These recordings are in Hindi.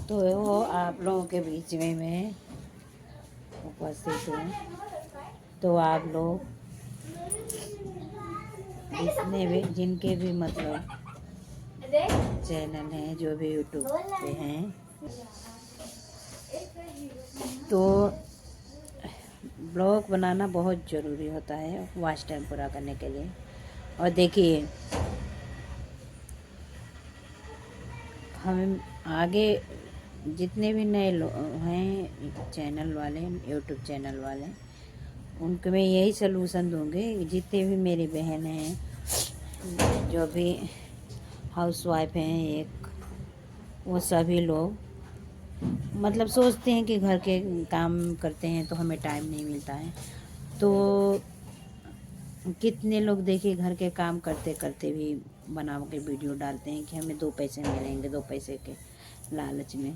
तो आप लोगों के बीच में मैं उपस्थित हूँ। तो आप लोग जिनके भी मतलब चैनल हैं, जो भी यूट्यूब पे हैं, तो ब्लॉग बनाना बहुत ज़रूरी होता है वॉच टाइम पूरा करने के लिए। और देखिए, हम आगे जितने भी नए लोग हैं चैनल वाले, यूट्यूब चैनल वाले, उनको मैं यही सलूशन दूँगी। जितने भी मेरी बहन हैं, जो भी हाउसवाइफ हैं, वो सभी लोग मतलब सोचते हैं कि घर के काम करते हैं तो हमें टाइम नहीं मिलता है। तो कितने लोग देखिए घर के काम करते करते भी बना के वीडियो डालते हैं कि हमें 2 पैसे मिलेंगे, 2 पैसे के लालच में।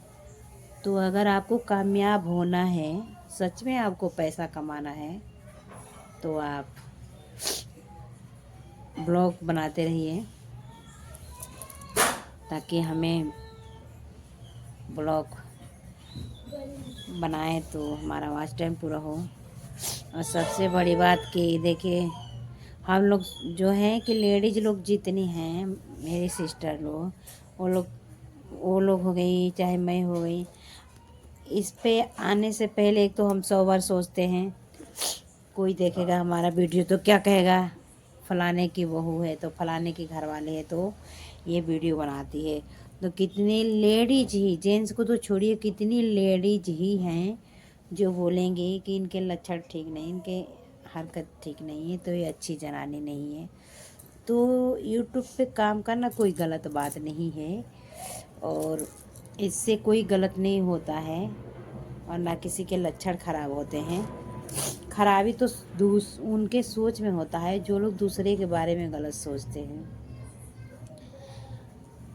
तो अगर आपको कामयाब होना है, सच में आपको पैसा कमाना है, तो आप ब्लॉग बनाते रहिए, ताकि हमें ब्लॉग बनाए तो हमारा वॉच टाइम पूरा हो। और सबसे बड़ी बात कि देखिए, हम लोग जो हैं कि लेडीज़ लोग जितनी हैं, मेरी सिस्टर लोग, वो लोग हो गई, चाहे मैं हो गई, इस पे आने से पहले एक तो हम 100 बार सोचते हैं, कोई देखेगा हमारा वीडियो तो क्या कहेगा, फलाने की बहू है तो फलाने की घरवाले है तो ये वीडियो बनाती है। तो कितनी लेडीज ही, जेंट्स को तो छोड़िए, कितनी लेडीज ही हैं जो बोलेंगे कि इनके लक्षण ठीक नहीं, इनके हरकत ठीक नहीं है, तो ये अच्छी जनानी नहीं है। तो यूट्यूब पे काम करना कोई गलत बात नहीं है, और इससे कोई गलत नहीं होता है, और ना किसी के लक्षण खराब होते हैं। खराबी तो उनके सोच में होता है जो लोग दूसरे के बारे में गलत सोचते हैं।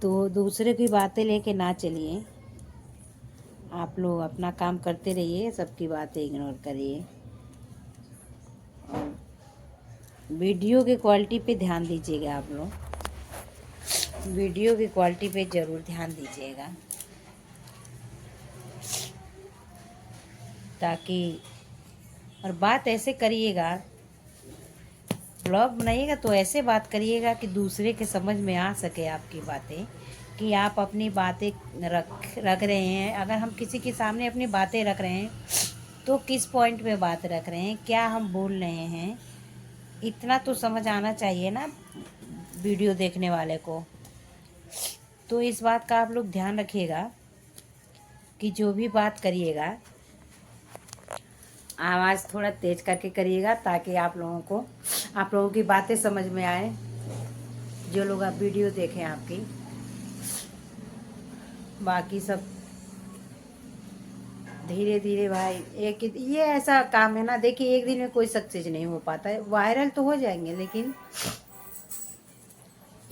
तो दूसरे की बातें लेके ना चलिए, आप लोग अपना काम करते रहिए, सबकी बातें इग्नोर करिए, और वीडियो की क्वालिटी पे ध्यान दीजिएगा। आप लोग वीडियो की क्वालिटी पे ज़रूर ध्यान दीजिएगा, ताकि, और बात ऐसे करिएगा, ब्लॉग बनाइएगा तो ऐसे बात करिएगा कि दूसरे के समझ में आ सके आपकी बातें, कि आप अपनी बातें रख रहे हैं। अगर हम किसी के सामने अपनी बातें रख रहे हैं तो किस पॉइंट पे बात रख रहे हैं, क्या हम बोल रहे हैं, इतना तो समझ आना चाहिए ना वीडियो देखने वाले को। तो इस बात का आप लोग ध्यान रखिएगा कि जो भी बात करिएगा, आवाज़ थोड़ा तेज़ करके करिएगा, ताकि आप लोगों की बातें समझ में आए, जो लोग आप वीडियो देखें आपकी। बाकी सब धीरे धीरे भाई, ये ऐसा काम है ना, देखिए एक दिन में कोई सक्सेस नहीं हो पाता है। वायरल तो हो जाएंगे, लेकिन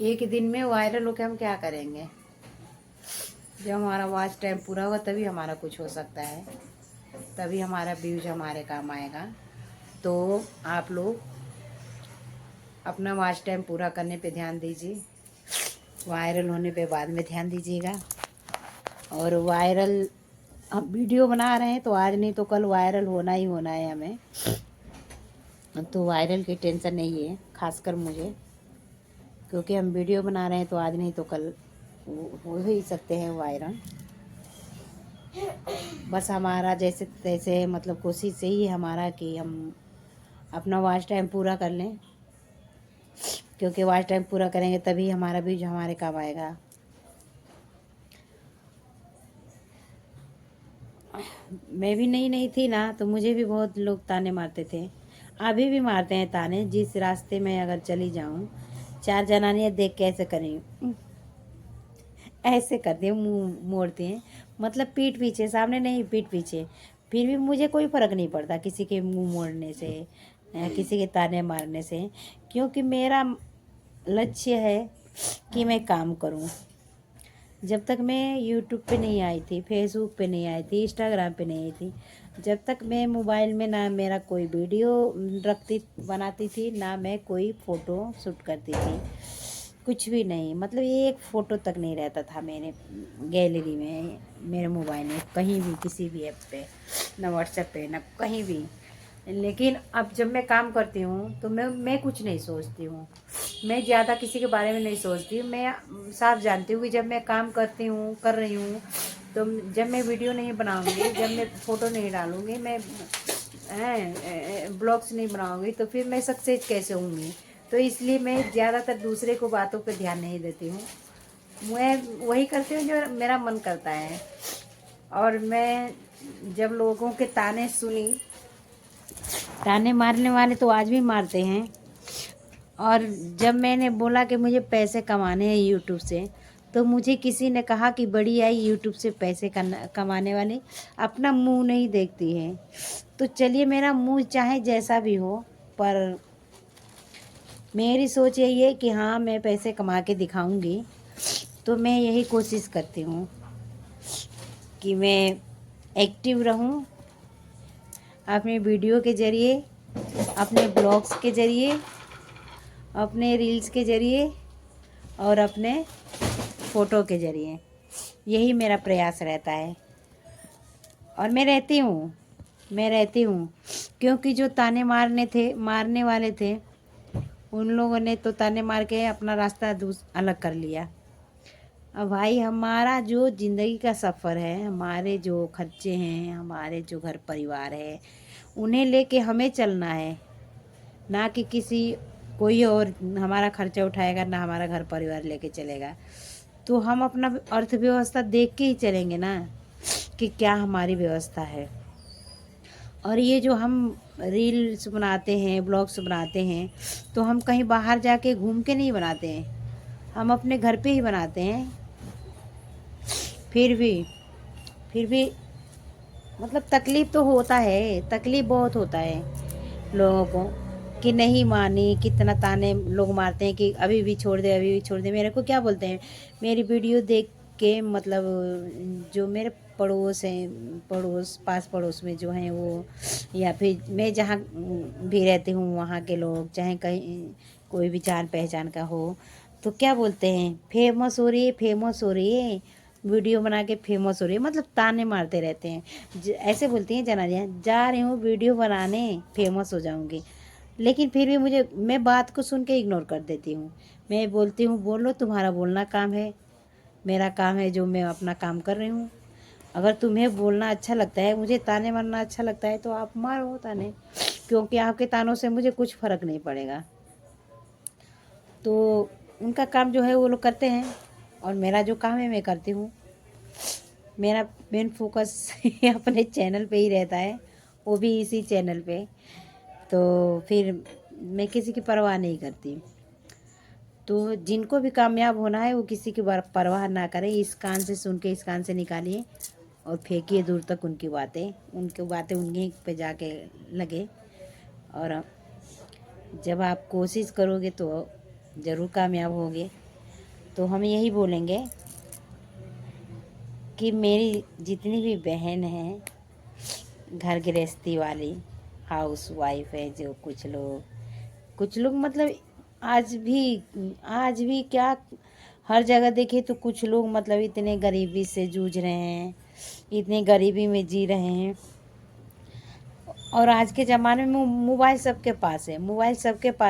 एक दिन में वायरल होकर हम क्या करेंगे? जब हमारा वॉच टाइम पूरा होगा तभी हमारा कुछ हो सकता है, तभी हमारा व्यूज हमारे काम आएगा। तो आप लोग अपना वॉच टाइम पूरा करने पे ध्यान दीजिए, वायरल होने पे बाद में ध्यान दीजिएगा। और वायरल, हम वीडियो बना रहे हैं तो आज नहीं तो कल वायरल होना ही होना है हमें, तो वायरल की टेंशन नहीं है, खासकर मुझे, क्योंकि हम वीडियो बना रहे हैं तो आज नहीं तो कल हो ही सकते हैं वायरल। बस हमारा जैसे तैसे मतलब कोशिश यही है हमारा कि हम अपना वॉच टाइम पूरा कर लें, क्योंकि वॉच टाइम पूरा करेंगे तभी हमारा व्यूज हमारे काम आएगा। मैं भी नई थी ना, तो मुझे भी बहुत लोग ताने मारते थे, अभी भी मारते हैं ताने। जिस रास्ते में अगर चली जाऊं, 4 जनानियाँ देख के ऐसे करें, ऐसे करती हैं, मुंह मोड़ती हैं, मतलब पीठ पीछे, सामने नहीं, पीठ पीछे। फिर भी मुझे कोई फ़र्क नहीं पड़ता किसी के मुंह मोड़ने से या किसी के ताने मारने से, क्योंकि मेरा लक्ष्य है कि मैं काम करूं। जब तक मैं यूट्यूब पे नहीं आई थी, फेसबुक पे नहीं आई थी, इंस्टाग्राम पे नहीं आई थी, जब तक मैं मोबाइल में ना मेरा कोई वीडियो बनाती थी, ना मैं कोई फ़ोटो शूट करती थी, कुछ भी नहीं, मतलब एक फ़ोटो तक नहीं रहता था मेरे गैलरी में, मेरे मोबाइल में, कहीं भी, किसी भी ऐप पे, ना व्हाट्सएप पे, ना कहीं भी। लेकिन अब जब मैं काम करती हूँ तो मैं कुछ नहीं सोचती हूँ, मैं ज़्यादा किसी के बारे में नहीं सोचती हूँ। मैं साफ जानती हूँ कि जब मैं काम करती हूँ, कर रही हूँ, तो जब मैं वीडियो नहीं बनाऊँगी, जब मैं फ़ोटो नहीं डालूँगी, मैं ब्लॉग्स नहीं बनाऊँगी, तो फिर मैं सक्सेस कैसे होंगी। तो इसलिए मैं ज़्यादातर दूसरे को बातों पे ध्यान नहीं देती हूँ, मैं वही करती हूँ जो मेरा मन करता है। और मैं जब लोगों के ताने सुनी, ताने मारने वाले तो आज भी मारते हैं, और जब मैंने बोला कि मुझे पैसे कमाने हैं यूट्यूब से, तो मुझे किसी ने कहा कि बड़ी आई यूट्यूब से पैसे कमाने वाली अपना मुंह नहीं देखती है। तो चलिए, मेरा मुंह चाहे जैसा भी हो, पर मेरी सोच यही है कि हाँ, मैं पैसे कमा के दिखाऊंगी। तो मैं यही कोशिश करती हूँ कि मैं एक्टिव रहूँ अपने वीडियो के ज़रिए, अपने ब्लॉग्स के ज़रिए, अपने रील्स के ज़रिए और अपने फ़ोटो के ज़रिए। यही मेरा प्रयास रहता है, और मैं रहती हूँ, क्योंकि जो ताने मारने वाले थे, उन लोगों ने तो ताने मार के अपना रास्ता अलग कर लिया। अब भाई, हमारा जो ज़िंदगी का सफ़र है, हमारे जो खर्चे हैं, हमारे जो घर परिवार है, उन्हें लेके हमें चलना है, ना कि कोई और हमारा खर्चा उठाएगा, ना हमारा घर परिवार लेके चलेगा। तो हम अपना अर्थव्यवस्था देख के ही चलेंगे ना, कि क्या हमारी व्यवस्था है। और ये जो हम रील्स बनाते हैं, ब्लॉग्स बनाते हैं, तो हम कहीं बाहर जाके घूम के नहीं बनाते हैं, हम अपने घर पे ही बनाते हैं। फिर भी मतलब तकलीफ़ तो होता है, तकलीफ़ बहुत होता है लोगों को, कि नहीं मानी, कितना ताने लोग मारते हैं कि अभी भी छोड़ दे, अभी भी छोड़ दे। मेरे को क्या बोलते हैं, मेरी वीडियो देख के, मतलब जो मेरे पड़ोस हैं, पास पड़ोस में जो हैं वो, या फिर मैं जहाँ भी रहती हूँ वहाँ के लोग, चाहे कहीं कोई भी जान पहचान का हो, तो क्या बोलते हैं, फेमस हो रही है, फेमस हो रही है, वीडियो बना के फेमस हो रही है, मतलब ताने मारते रहते हैं। ऐसे बोलती हैं, जना जा रही हूँ वीडियो बनाने, फेमस हो जाऊँगी। लेकिन फिर भी मैं बात को सुन के इग्नोर कर देती हूँ। मैं बोलती हूँ, बोलो, तुम्हारा बोलना काम है, मेरा काम है जो मैं अपना काम कर रही हूँ। अगर तुम्हें बोलना अच्छा लगता है, मुझे ताने मारना अच्छा लगता है, तो आप मारो ताने, क्योंकि आपके तानों से मुझे कुछ फ़र्क नहीं पड़ेगा। तो उनका काम जो है वो लोग करते हैं, और मेरा जो काम है मैं करती हूँ। मेरा मेन फोकस अपने चैनल पे ही रहता है, वो भी इसी चैनल पे। तो फिर मैं किसी की परवाह नहीं करती। तो जिनको भी कामयाब होना है, वो किसी की परवाह ना करें, इस कान से सुन के इस कान से निकालिए और फेंकिए दूर तक उनकी बातें उन्हीं पे जाके लगे। और जब आप कोशिश करोगे तो ज़रूर कामयाब होगे। तो हम यही बोलेंगे कि मेरी जितनी भी बहन हैं, घर गृहस्थी वाली, हाउस वाइफ है, जो कुछ लोग मतलब आज भी क्या, हर जगह देखे तो कुछ लोग मतलब इतने गरीबी से जूझ रहे हैं, इतनी गरीबी में जी रहे हैं। और आज के ज़माने में मोबाइल सबके पास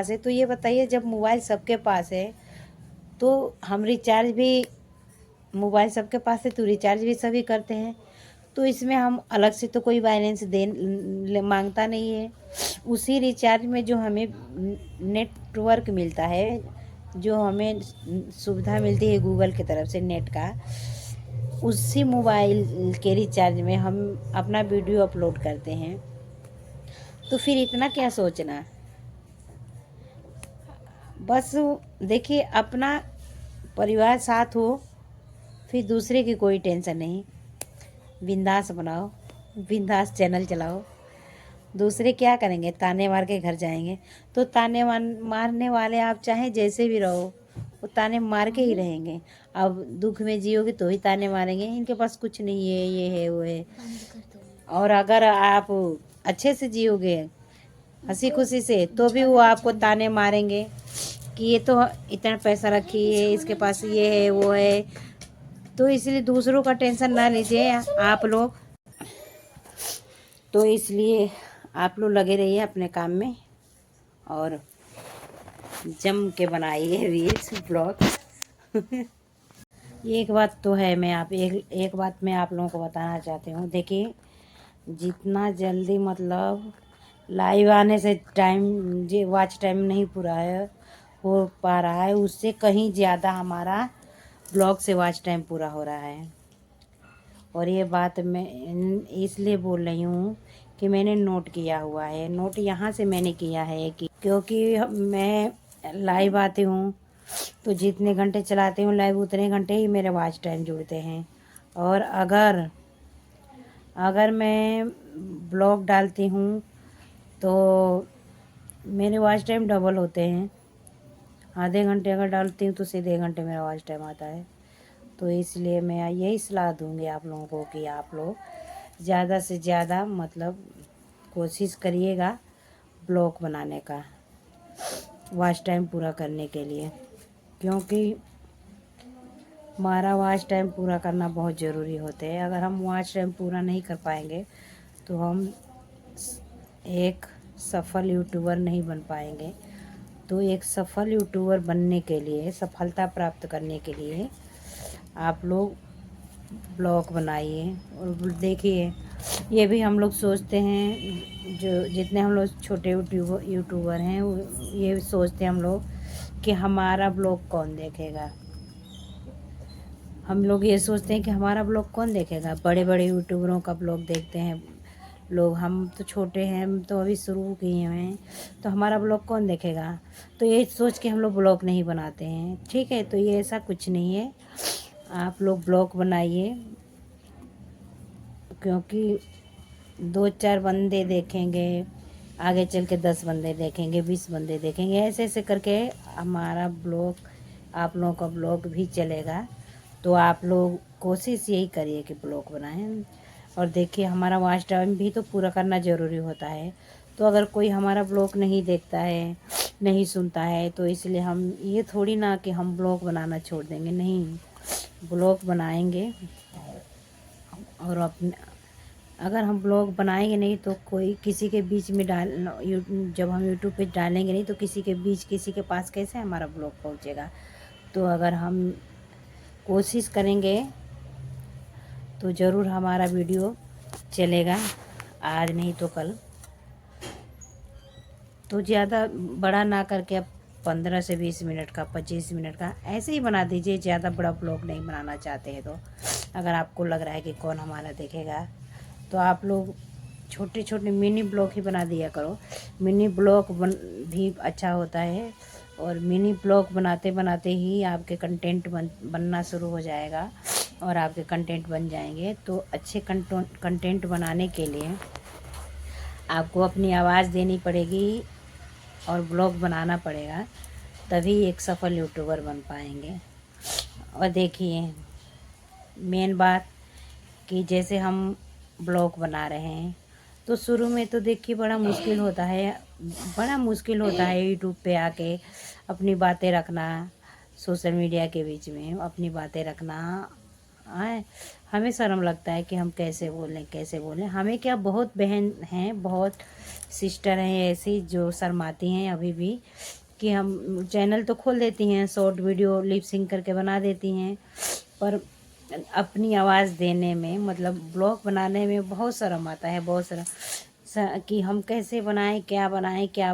है, तो ये बताइए, जब मोबाइल सबके पास है, तो हम रिचार्ज भी, मोबाइल सबके पास है तो रिचार्ज भी सभी करते हैं। तो इसमें हम अलग से तो कोई बैलेंस मांगता नहीं है। उसी रिचार्ज में जो हमें नेटवर्क मिलता है, जो हमें सुविधा मिलती है गूगल की तरफ से नेट का, उसी मोबाइल के रिचार्ज में हम अपना वीडियो अपलोड करते हैं। तो फिर इतना क्या सोचना, बस देखिए, अपना परिवार साथ हो, फिर दूसरे की कोई टेंशन नहीं। बिंदास बनाओ, बिंदास चैनल चलाओ। दूसरे क्या करेंगे, ताने मार के घर जाएंगे। तो मारने वाले आप चाहे जैसे भी रहो, वो ताने मार के ही रहेंगे। अब दुख में जियोगे तो ही ताने मारेंगे, इनके पास कुछ नहीं है, ये है वो है। और अगर आप अच्छे से जियोगे, हंसी खुशी से, तो भी वो आपको ताने मारेंगे। कि ये तो इतना पैसा रखी है, इसके पास ये है वो है, तो इसलिए दूसरों का टेंशन ना लीजिए आप लोग। तो इसलिए आप लोग लगे रहिए अपने काम में और जम के बनाइए रील्स ब्लॉग। एक बात तो है, मैं एक बात मैं आप लोगों को बताना चाहती हूँ। देखिए, जितना जल्दी मतलब लाइव आने से टाइम जो वॉच टाइम नहीं पूरा है हो पा रहा है, उससे कहीं ज़्यादा हमारा ब्लॉग से वॉच टाइम पूरा हो रहा है। और ये बात मैं इसलिए बोल रही हूँ कि मैंने नोट किया हुआ है। नोट यहाँ से मैंने किया है कि क्योंकि मैं लाइव आती हूँ तो जितने घंटे चलाती हूँ लाइव उतने घंटे ही मेरे वॉच टाइम जुड़ते हैं। और अगर मैं ब्लॉग डालती हूँ तो मेरे वॉच टाइम डबल होते हैं। आधे घंटे अगर डालती हूँ तो सीधे घंटे मेरा वॉच टाइम आता है। तो इसलिए मैं यही सलाह दूँगी आप लोगों को कि आप लोग ज़्यादा से ज़्यादा मतलब कोशिश करिएगा ब्लॉग बनाने का वॉच टाइम पूरा करने के लिए, क्योंकि हमारा वॉच टाइम पूरा करना बहुत ज़रूरी होता है। अगर हम वॉच टाइम पूरा नहीं कर पाएंगे तो हम एक सफल यूट्यूबर नहीं बन पाएंगे। तो एक सफल यूट्यूबर बनने के लिए, सफलता प्राप्त करने के लिए आप लोग ब्लॉग बनाइए। और देखिए, ये भी हम लोग सोचते हैं, जो जितने हम लोग छोटे यूट्यूबर हैं ये सोचते हैं हम लोग कि हमारा ब्लॉग कौन देखेगा। हम लोग ये सोचते हैं कि हमारा ब्लॉग कौन देखेगा। बड़े बड़े यूट्यूबरों का ब्लॉग देखते हैं लोग, हम तो छोटे हैं, हम तो अभी शुरू किए हैं, तो हमारा ब्लॉग कौन देखेगा। तो ये सोच के हम लोग ब्लॉग नहीं बनाते हैं। ठीक है, तो ये ऐसा कुछ नहीं है, आप लोग ब्लॉग बनाइए, क्योंकि 2-4 बंदे देखेंगे, आगे चल के 10 बंदे देखेंगे, 20 बंदे देखेंगे, ऐसे ऐसे करके हमारा ब्लॉग, आप लोगों का ब्लॉग भी चलेगा। तो आप लोग कोशिश यही करिए कि ब्लॉग बनाएं। और देखिए, हमारा वॉच टाइम भी तो पूरा करना ज़रूरी होता है। तो अगर कोई हमारा ब्लॉग नहीं देखता है, नहीं सुनता है, तो इसलिए हम ये थोड़ी ना कि हम ब्लॉग बनाना छोड़ देंगे, नहीं, ब्लॉग बनाएंगे। और अपने अगर हम ब्लॉग बनाएंगे नहीं तो कोई किसी के बीच में जब हम यूट्यूब पे डालेंगे नहीं तो किसी के बीच, किसी के पास कैसे हमारा ब्लॉग पहुंचेगा। तो अगर हम कोशिश करेंगे तो ज़रूर हमारा वीडियो चलेगा, आज नहीं तो कल। तो ज़्यादा बड़ा ना करके अब 15 से 20 मिनट का, 25 मिनट का ऐसे ही बना दीजिए। ज़्यादा बड़ा ब्लॉग नहीं बनाना चाहते हैं तो अगर आपको लग रहा है कि कौन हमारा देखेगा, तो आप लोग छोटे छोटे मिनी ब्लॉग ही बना दिया करो। मिनी ब्लॉग भी अच्छा होता है। और मिनी ब्लॉग बनाते बनाते ही आपके कंटेंट बनना शुरू हो जाएगा और आपके कंटेंट बन जाएंगे। तो अच्छे कंटेंट बनाने के लिए आपको अपनी आवाज़ देनी पड़ेगी और ब्लॉग बनाना पड़ेगा, तभी एक सफल यूट्यूबर बन पाएंगे। और देखिए, मेन बात कि जैसे हम ब्लॉग बना रहे हैं तो शुरू में तो देखिए बड़ा मुश्किल होता है, बड़ा मुश्किल होता है यूट्यूब पे आके अपनी बातें रखना, सोशल मीडिया के बीच में अपनी बातें रखना है। हमें शर्म लगता है कि हम कैसे बोलें। हमें क्या, बहुत बहन हैं, बहुत सिस्टर हैं ऐसी जो शर्माती हैं अभी भी, कि हम चैनल तो खोल देती हैं, शॉर्ट वीडियो लिप सिंक करके बना देती हैं, पर अपनी आवाज़ देने में, मतलब ब्लॉग बनाने में बहुत शर्म आता है, बहुत शर्म कि हम कैसे बनाएं, क्या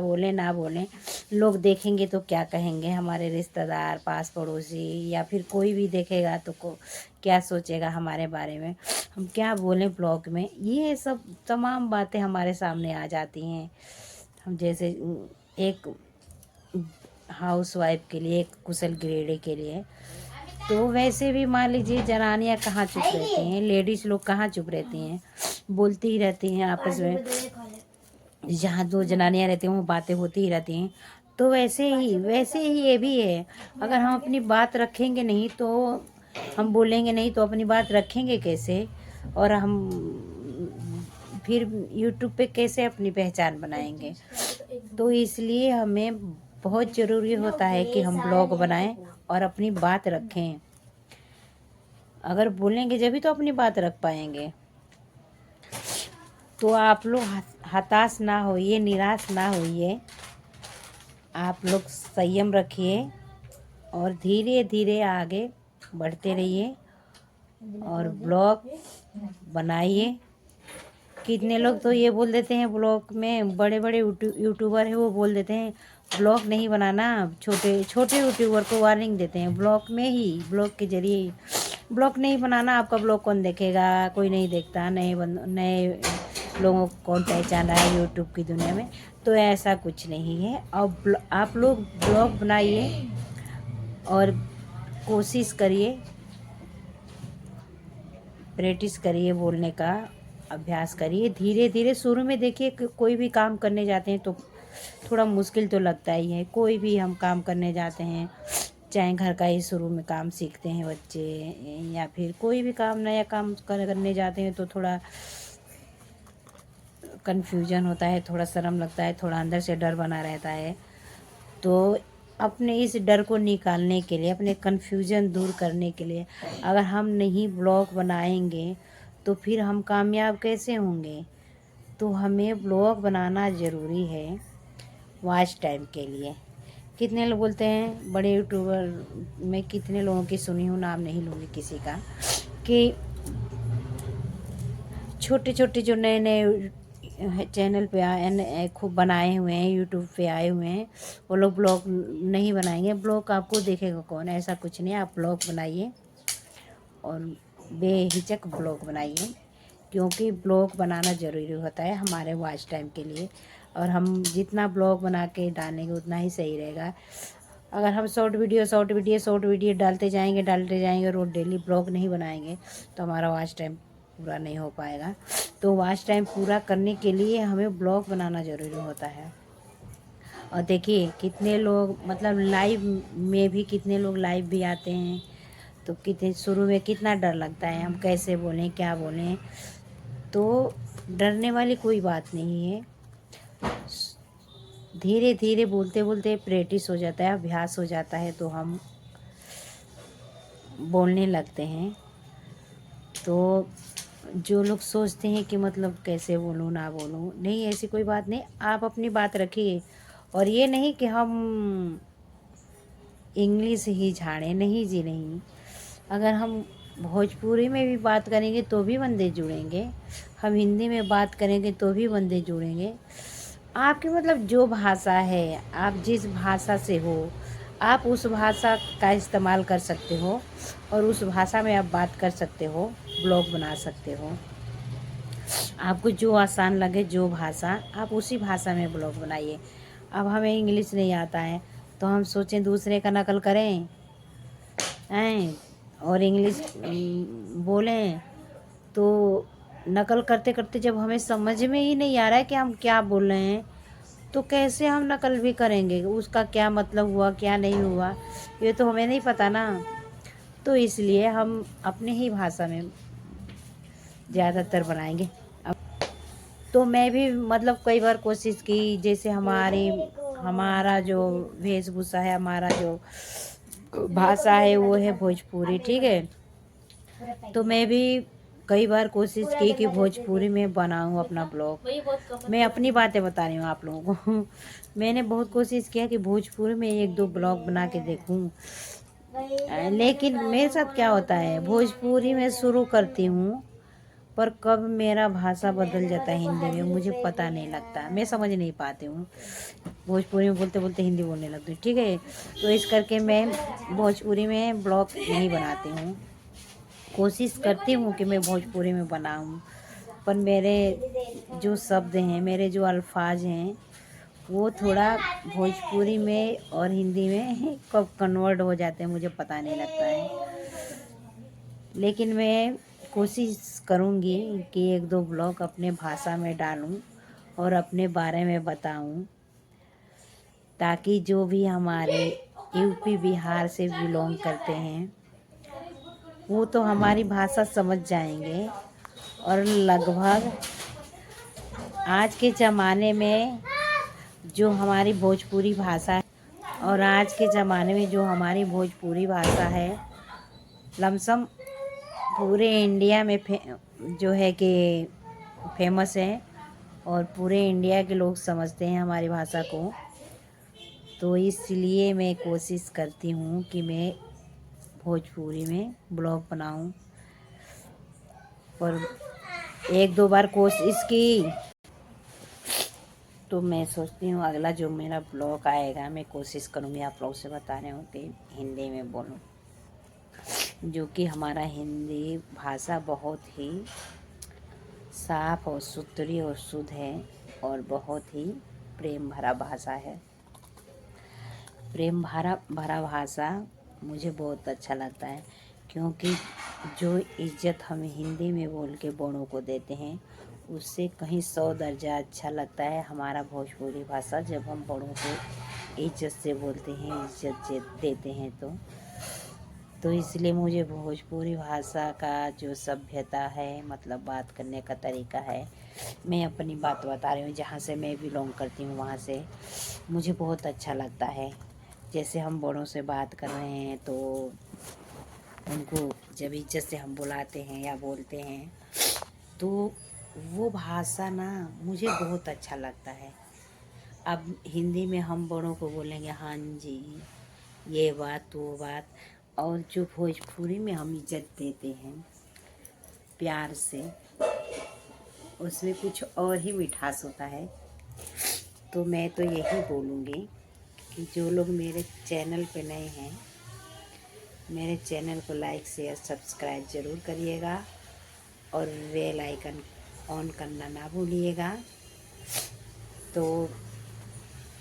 बोलें ना बोलें। लोग देखेंगे तो क्या कहेंगे, हमारे रिश्तेदार, पास पड़ोसी, या फिर कोई भी देखेगा तो क्या सोचेगा हमारे बारे में, हम क्या बोलें ब्लॉग में। ये सब तमाम बातें हमारे सामने आ जाती हैं। हम जैसे एक हाउसवाइफ के लिए, एक कुशल गृहिणी के लिए, तो वैसे भी मान लीजिए जनानियाँ कहाँ चुप रहती हैं, लेडीज़ लोग कहाँ चुप रहती हैं, बोलती ही रहती हैं आपस में। जहाँ दो जनानियाँ रहती हैं वो बातें होती ही रहती हैं। तो वैसे ही ये भी है। अगर हम अपनी बात रखेंगे नहीं तो, हम बोलेंगे नहीं तो अपनी बात रखेंगे कैसे, और हम फिर यूट्यूब पे कैसे अपनी पहचान बनाएंगे। तो इसलिए हमें बहुत ज़रूरी होता है कि हम ब्लॉग बनाएं और अपनी बात रखें। अगर बोलेंगे जब भी तो अपनी बात रख पाएंगे। तो आप लोग हताश ना होइए, निराश ना होइए। आप लोग संयम रखिए और धीरे धीरे आगे बढ़ते रहिए और ब्लॉग बनाइए। कितने लोग तो ये बोल देते हैं, ब्लॉग में बड़े बड़े यूट्यूबर हैं, वो बोल देते हैं ब्लॉग नहीं बनाना। छोटे छोटे यूट्यूबर को वार्निंग देते हैं, ब्लॉग में ही, ब्लॉग के जरिए ही ब्लॉग नहीं बनाना। आपका ब्लॉग कौन देखेगा? कोई नहीं देखता। नए लोगों को कौन पहचान रहा है यूट्यूब की दुनिया में? तो ऐसा कुछ नहीं है। अब आप लोग ब्लॉग बनाइए और कोशिश करिए, प्रैक्टिस करिए, बोलने का अभ्यास करिए। धीरे धीरे शुरू में देखिए कोई भी काम करने जाते हैं तो थोड़ा मुश्किल तो लगता ही है। कोई भी हम काम करने जाते हैं, चाहे घर का ही शुरू में काम सीखते हैं बच्चे, या फिर कोई भी काम नया काम करने जाते हैं तो थोड़ा कन्फ्यूजन होता है, थोड़ा शर्म लगता है, थोड़ा अंदर से डर बना रहता है। तो अपने इस डर को निकालने के लिए, अपने कन्फ्यूजन दूर करने के लिए, अगर हम नहीं ब्लॉग बनाएंगे तो फिर हम कामयाब कैसे होंगे? तो हमें ब्लॉग बनाना ज़रूरी है वॉच टाइम के लिए। कितने लोग बोलते हैं, बड़े यूट्यूबर में कितने लोगों की सुनी हूँ, नाम नहीं लूँगी किसी का, कि छोटे छोटे जो नए नए चैनल पे आए, खूब बनाए हुए हैं, यूट्यूब पे आए हुए हैं, वो लोग ब्लॉग नहीं बनाएंगे। ब्लॉग आपको देखेगा कौन? ऐसा कुछ नहीं। आप ब्लॉग बनाइए और बेहिचक ब्लॉग बनाइए, क्योंकि ब्लॉग बनाना ज़रूरी होता है हमारे वॉच टाइम के लिए। और हम जितना ब्लॉग बना के डालेंगे उतना ही सही रहेगा। अगर हम शॉर्ट वीडियो डालते जाएंगे और डेली ब्लॉग नहीं बनाएंगे तो हमारा वॉच टाइम पूरा नहीं हो पाएगा। तो वॉच टाइम पूरा करने के लिए हमें ब्लॉग बनाना ज़रूरी होता है। और देखिए कितने लोग, मतलब लाइव में भी कितने लोग लाइव भी आते हैं, तो कितने शुरू में कितना डर लगता है, हम कैसे बोलें, क्या बोलें। तो डरने वाली कोई बात नहीं है। धीरे धीरे बोलते बोलते प्रैक्टिस हो जाता है, अभ्यास हो जाता है, तो हम बोलने लगते हैं। तो जो लोग सोचते हैं कि मतलब कैसे बोलूँ ना बोलूँ, नहीं, ऐसी कोई बात नहीं। आप अपनी बात रखिए। और ये नहीं कि हम इंग्लिश ही झाड़ें, नहीं जी नहीं। अगर हम भोजपुरी में भी बात करेंगे तो भी बंदे जुड़ेंगे, हम हिंदी में बात करेंगे तो भी बंदे जुड़ेंगे। आपकी मतलब जो भाषा है, आप जिस भाषा से हो, आप उस भाषा का इस्तेमाल कर सकते हो और उस भाषा में आप बात कर सकते हो, ब्लॉग बना सकते हो। आपको जो आसान लगे, जो भाषा, आप उसी भाषा में ब्लॉग बनाइए। अब हमें इंग्लिश नहीं आता है तो हम सोचें दूसरे का नकल करें हैं और इंग्लिश बोलें, तो नकल करते करते जब हमें समझ में ही नहीं आ रहा है कि हम क्या बोल रहे हैं, तो कैसे हम नकल भी करेंगे? उसका क्या मतलब हुआ, क्या नहीं हुआ, ये तो हमें नहीं पता ना। तो इसलिए हम अपने ही भाषा में ज़्यादातर बनाएंगे। अब तो मैं भी मतलब कई बार कोशिश की, जैसे हमारा जो वेशभूषा है, हमारा जो भाषा है वो है भोजपुरी, ठीक है। तो मैं भी कई बार कोशिश की कि भोजपुरी में बनाऊं अपना ब्लॉग। मैं अपनी बातें बता रही हूँ आप लोगों को। मैंने बहुत कोशिश किया कि भोजपुरी में 1-2 ब्लॉग बना के देखूं, लेकिन मेरे साथ क्या होता है, भोजपुरी में शुरू करती हूँ पर कब मेरा भाषा बदल जाता है हिंदी में मुझे पता नहीं लगता, मैं समझ नहीं पाती हूँ। भोजपुरी में बोलते बोलते हिंदी बोलने लगती हूँ, ठीक है। तो इस करके मैं भोजपुरी में ब्लॉग नहीं बनाती हूँ। कोशिश करती हूँ कि मैं भोजपुरी में बनाऊँ, पर मेरे जो शब्द हैं, मेरे जो अल्फाज हैं, वो थोड़ा भोजपुरी में और हिंदी में कब कन्वर्ट हो जाते हैं मुझे पता नहीं लगता है। लेकिन मैं कोशिश करूँगी कि 1-2 ब्लॉग अपने भाषा में डालूँ और अपने बारे में बताऊँ, ताकि जो भी हमारे यूपी बिहार से बिलोंग करते हैं वो तो हमारी भाषा समझ जाएंगे। और लगभग आज के ज़माने में जो हमारी भोजपुरी भाषा है और आज के ज़माने में जो हमारी भोजपुरी भाषा है लमसम पूरे इंडिया में जो है कि फेमस है और पूरे इंडिया के लोग समझते हैं हमारी भाषा को। तो इसलिए मैं कोशिश करती हूँ कि मैं भोजपुरी में ब्लॉग बनाऊँ, पर एक दो बार कोशिश की तो मैं सोचती हूँ अगला जो मेरा ब्लॉग आएगा मैं कोशिश करूँगी आप लोग से बताने हो कि हिंदी में बोलूँ, जो कि हमारा हिंदी भाषा बहुत ही साफ और सुथरी और शुद्ध है और बहुत ही प्रेम भरा भाषा है। प्रेम भरा भाषा मुझे बहुत अच्छा लगता है, क्योंकि जो इज्जत हम हिंदी में बोल के बड़ों को देते हैं उससे कहीं 100 दर्जा अच्छा लगता है हमारा भोजपुरी भाषा। जब हम बड़ों को इज्जत से बोलते हैं, इज्जत देते हैं तो इसलिए मुझे भोजपुरी भाषा का जो सभ्यता है, मतलब बात करने का तरीका है, मैं अपनी बात बता रही हूँ जहाँ से मैं बिलोंग करती हूँ वहाँ से मुझे बहुत अच्छा लगता है। जैसे हम बड़ों से बात कर रहे हैं तो उनको जब इज्जत से हम बुलाते हैं या बोलते हैं तो वो भाषा ना मुझे बहुत अच्छा लगता है। अब हिंदी में हम बड़ों को बोलेंगे हाँ जी, ये बात वो बात, और जो भोजपुरी में हम इज्जत देते हैं प्यार से, उसमें कुछ और ही मिठास होता है। तो मैं तो यही बोलूँगी कि जो लोग मेरे चैनल पे नए हैं, मेरे चैनल को लाइक शेयर सब्सक्राइब ज़रूर करिएगा और बेल आइकन ऑन करना ना भूलिएगा। तो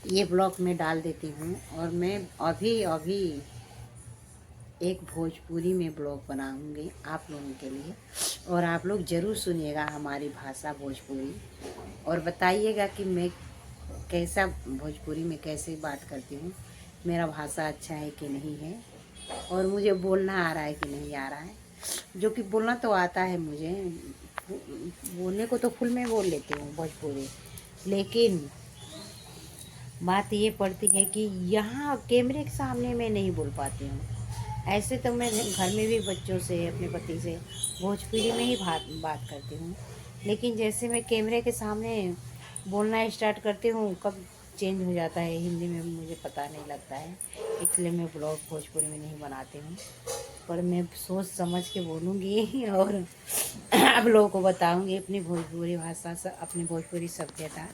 ये ब्लॉग मैं डाल देती हूँ और मैं अभी एक भोजपुरी में ब्लॉग बनाऊँगी आप लोगों के लिए, और आप लोग ज़रूर सुनिएगा हमारी भाषा भोजपुरी और बताइएगा कि मैं कैसा भोजपुरी में कैसे बात करती हूँ, मेरा भाषा अच्छा है कि नहीं है, और मुझे बोलना आ रहा है कि नहीं आ रहा है। जो कि बोलना तो आता है मुझे, बोलने को तो फुल में बोल लेती हूँ भोजपुरी, लेकिन बात ये पड़ती है कि यहाँ कैमरे के सामने मैं नहीं बोल पाती हूँ। ऐसे तो मैं घर में भी बच्चों से, अपने पति से भोजपुरी में ही बात करती हूँ, लेकिन जैसे मैं कैमरे के सामने बोलना स्टार्ट करती हूँ कब चेंज हो जाता है हिंदी में मुझे पता नहीं लगता है। इसलिए मैं ब्लॉग भोजपुरी में नहीं बनाती हूँ, पर मैं सोच समझ के बोलूँगी और आप लोगों को बताऊँगी अपनी भोजपुरी भाषा से, अपनी भोजपुरी सभ्यता।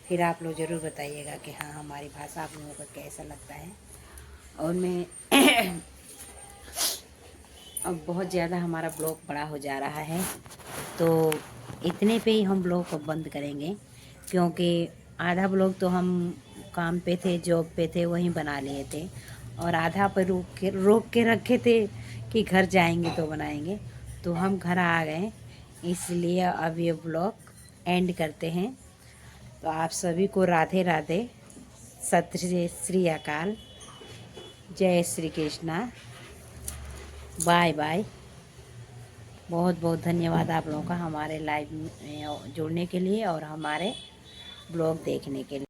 फिर आप लोग ज़रूर बताइएगा कि हाँ हमारी भाषा आप लोगों को कैसा लगता है। और मैं अब बहुत ज़्यादा हमारा ब्लॉग बड़ा हो जा रहा है तो इतने पे ही हम ब्लॉग को बंद करेंगे, क्योंकि आधा ब्लॉग तो हम काम पे थे, जॉब पे थे, वहीं बना लिए थे, और आधा पर रोक के रखे थे कि घर जाएंगे तो बनाएंगे। तो हम घर आ गए, इसलिए अब ये ब्लॉग एंड करते हैं। तो आप सभी को राधे राधे, सत श्री अकाल, जय श्री कृष्णा, बाय बाय। बहुत बहुत धन्यवाद आप लोगों का हमारे लाइव में जुड़ने के लिए और हमारे ब्लॉग देखने के लिए।